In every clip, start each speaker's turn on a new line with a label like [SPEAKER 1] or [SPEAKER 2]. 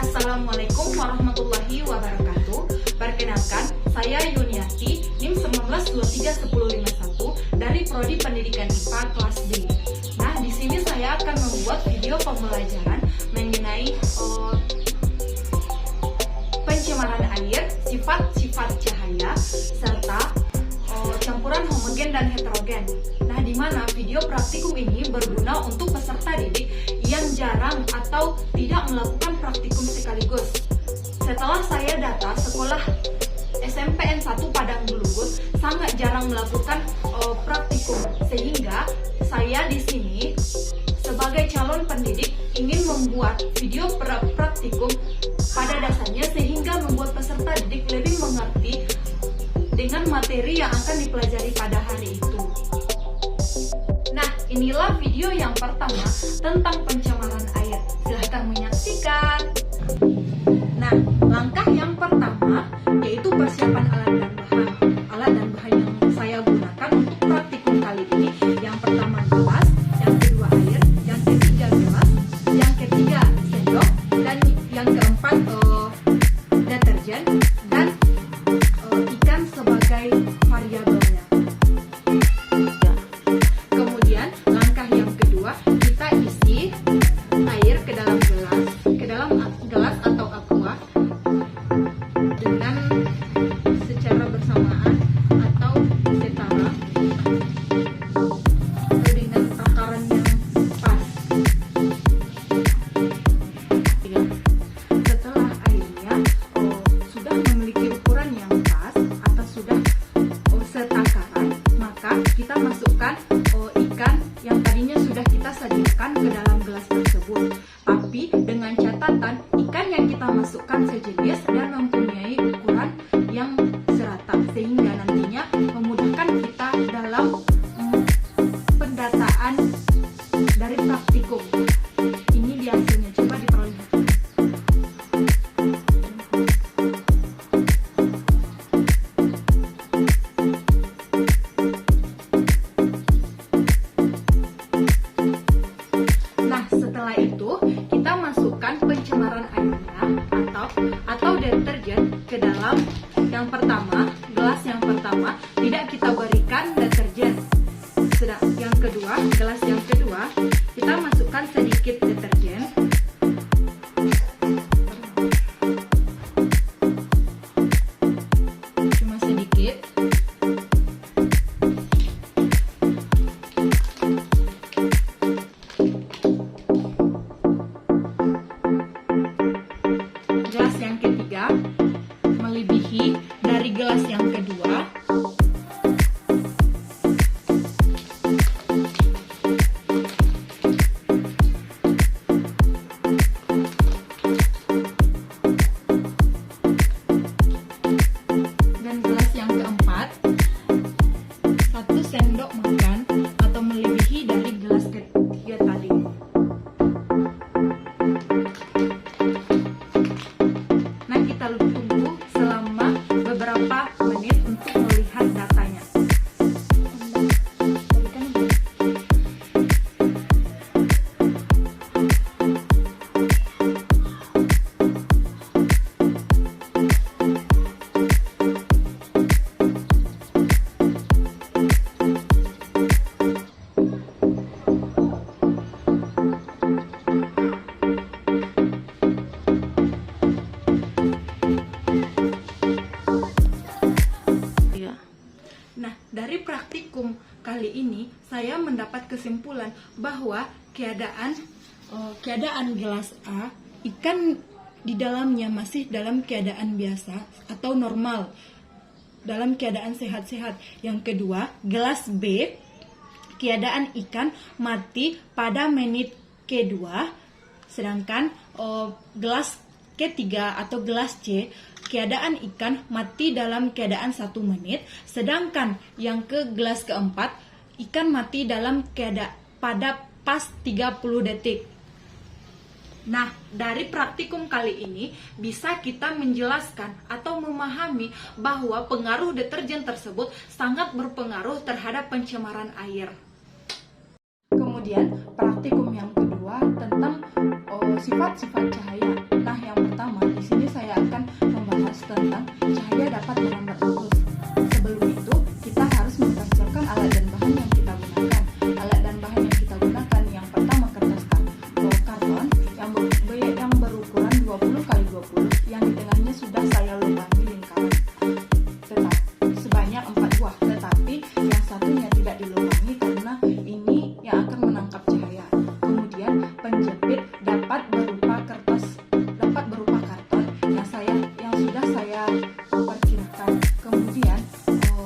[SPEAKER 1] Assalamualaikum warahmatullahi wabarakatuh. Perkenalkan, saya Yuniati, NIM 19231051 dari Prodi Pendidikan IPA kelas D. Nah, di sini saya akan membuat video pembelajaran mengenai pencemaran air, sifat-sifat cahaya, serta campuran homogen dan heterogen. Nah, di mana video praktikum ini berguna untuk peserta didik yang jarang atau tidak melakukan praktikum sekaligus. Setelah saya data, sekolah SMPN 1 Padang Gelugut sangat jarang melakukan praktikum, sehingga saya di sini sebagai calon pendidik ingin membuat video praktikum pada dasarnya sehingga membuat peserta didik lebih mengerti dengan materi yang akan dipelajari pada hari itu. Nah, inilah video yang pertama tentang pencemaran air. Silahkan menyaksikan. Nah, langkah yang pertama yaitu persiapan alat dan bahan. Alat dan bahan yang saya gunakan untuk praktikum kali ini, yang pertama gelas, yang kedua air, yang ketiga gelas, yang ketiga sendok, dan yang keempat deterjen dan ikan sebagai variabelnya. Kemudian langkah yang kedua, kita isi air ke dalam gelas atau aqua dengan secara bersamaan atau setara atau dengan takaran yang pas. Setelah airnya sudah memiliki ukuran yang pas atau sudah setakaran, maka kita masukkan ikan yang tadinya sudah kita sediakan ke dalam gelas tersebut. Tapi dengan catatan, ikan yang kita masukkan sejenis dan mempunyai ukuran yang serata, sehingga nantinya memudahkan kita dalam pendataan dari praktikum. Ini dia hasilnya, coba diperlihatkan. Nah, setelah itu kita masukkan pencemaran airnya atau deterjen ke dalam yang pertama, gelas yang pertama tidak kita berikan deterjen. Sedang yang kedua, gelas yang kedua kita masukkan sedikit deterjen. Cuma sedikit. Gelas yang ketiga melebihi dari gelas yang kedua. Dan gelas yang keempat 1 sendok makan atau melebihi dari gelas ketiga tadi. Nah, kita tunggu selama beberapa menit untuk melihat datanya. Nah, dari praktikum kali ini saya mendapat kesimpulan bahwa keadaan gelas A, ikan di dalamnya masih dalam keadaan biasa atau normal, dalam keadaan sehat-sehat. Yang kedua, gelas B, keadaan ikan mati pada menit kedua, sedangkan gelas ketiga atau gelas C, keadaan ikan mati dalam keadaan 1 menit, sedangkan yang ke gelas keempat, ikan mati dalam pada pas 30 detik. Nah, dari praktikum kali ini bisa kita menjelaskan atau memahami bahwa pengaruh deterjen tersebut sangat berpengaruh terhadap pencemaran air. Kemudian praktikum yang kedua tentang sifat-sifat cahaya. Nah, yang pertama 20 kali 20, yang di tengahnya sudah saya lubangi lingkaran tetap sebanyak 4 buah, tetapi yang satunya tidak dilubangi karena ini yang akan menangkap cahaya. Kemudian penjepit dapat berupa karton yang sudah saya perkirakan. Kemudian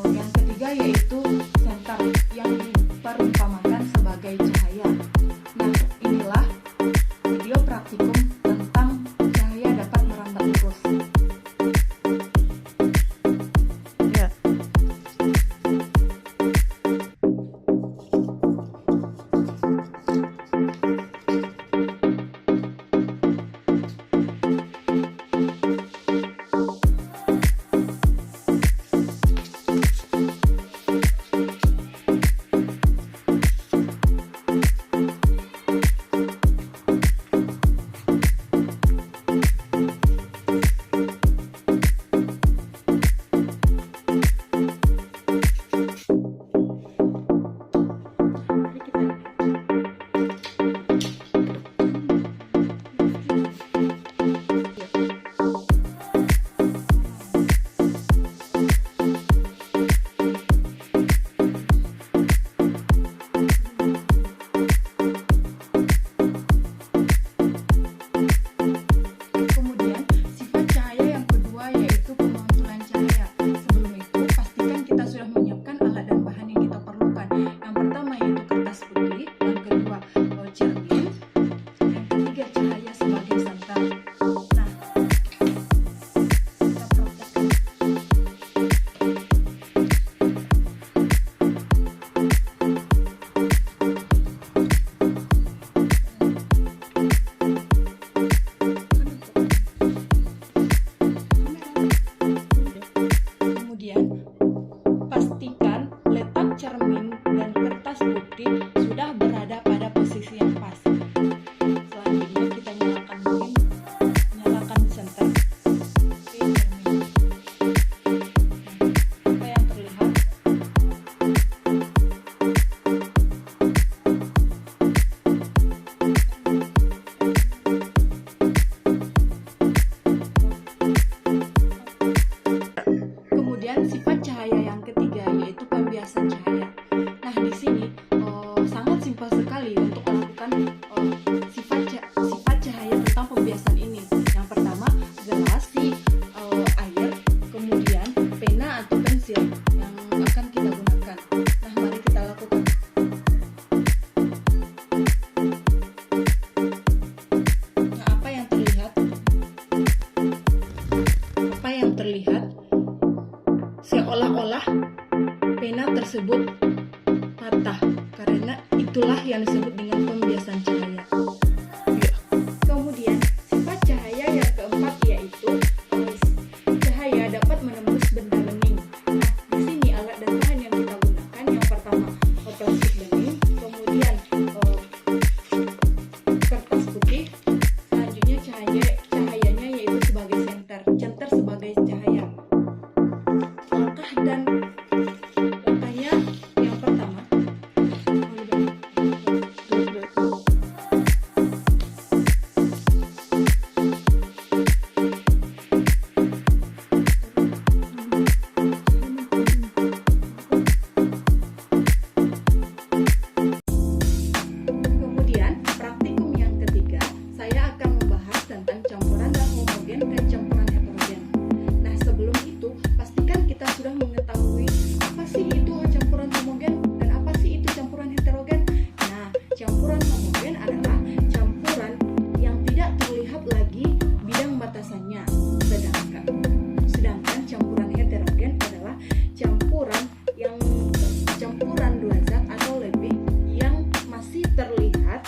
[SPEAKER 1] yang ketiga yaitu senter yang diperumpamakan sebagai cahaya. Nah, inilah video praktikum tentang cahaya dapat merambat lurus. Ya. Pastikan letak cermin dan kertas putih sudah berada pada posisi yang pas. Selanjutnya kita nyalakan mesin, nyalakan senter di cermin. Apa yang terlihat? Kemudian sifat cahaya yang ketiga yaitu pembiasan cahaya. Nah, di sini sangat simpel sekali untuk melakukan sifat cahaya tentang pembiasan ini. Yang pertama, gelas, air, kemudian pena atau pensil yang akan kita gunakan. Nah, mari kita lakukan. Nah, apa yang terlihat? Apa yang terlihat? Seolah-olah pena tersebut patah, karena itulah yang disebut dengan pembiasan cahaya. Kemudian sifat cahaya yang keempat yaitu cahaya dapat menembus benda bening. Nah, di sini alat dan bahan yang kita gunakan yang pertama plastik bening, kemudian kertas putih, selanjutnya cahayanya yaitu sebagai senter sebagai cahaya. Dan langkahnya yang pertama, kemudian praktikum yang ketiga, saya akan membahas tentang campuran gas homogen dan campuran heterogen. Nah, sebelum itu pastikan kita sudah mengetahui apa sih itu campuran homogen dan apa sih itu campuran heterogen. Nah, campuran homogen adalah campuran yang tidak terlihat lagi bidang batasannya, sedangkan campuran heterogen adalah campuran dua zat atau lebih yang masih terlihat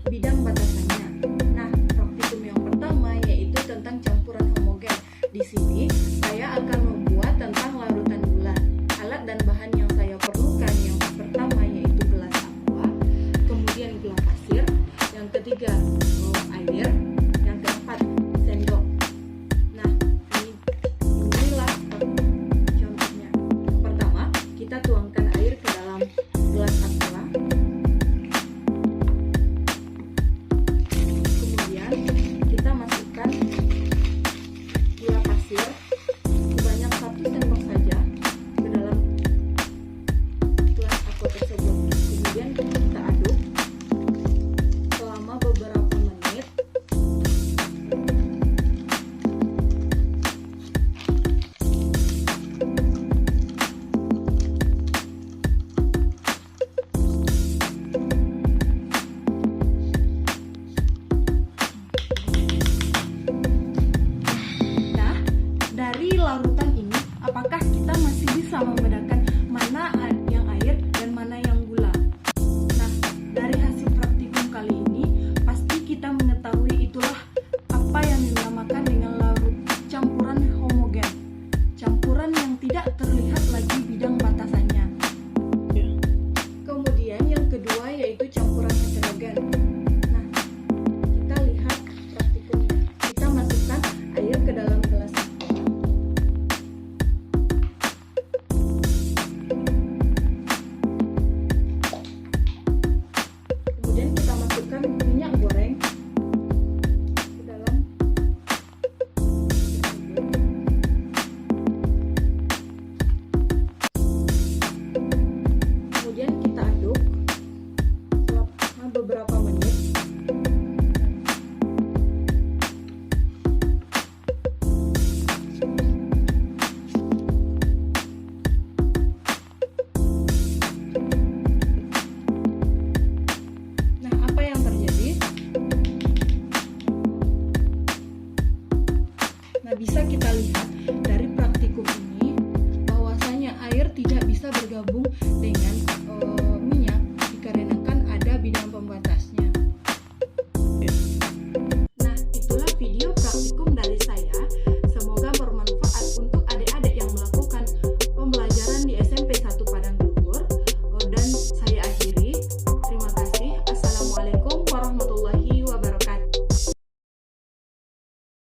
[SPEAKER 1] bidang batasannya. Nah, praktikum yang pertama yaitu tentang campuran homogen. Di sini saya akan membuat tentang larutan gula. Alat dan bahan yang saya perlukan yang pertama yaitu gelas aqua, kemudian gula pasir, yang ketiga air, yang keempat sendok. Nah, inilah contohnya. Pertama, kita tuangkan air ke dalam gelas aqua. Kemudian kita masukkan membedakan mana yang air dan mana yang gula. Nah, dari hasil praktikum kali ini, pasti kita mengetahui itulah apa yang dinamakan dengan larut campuran homogen. Campuran yang tidak terlihat lagi bidang batasannya. Kemudian yang kedua yaitu campuran heterogen. Nah, kita lihat praktikumnya. Kita masukkan air ke dalam gelas. Kemudian kita masukkan minyak goreng ke dalam. Kemudian kita aduk selama beberapa menit. Nah, apa yang terjadi? Nah, bisa kita lihat dari praktikum ini bahwasanya air tidak bisa bergabung dengan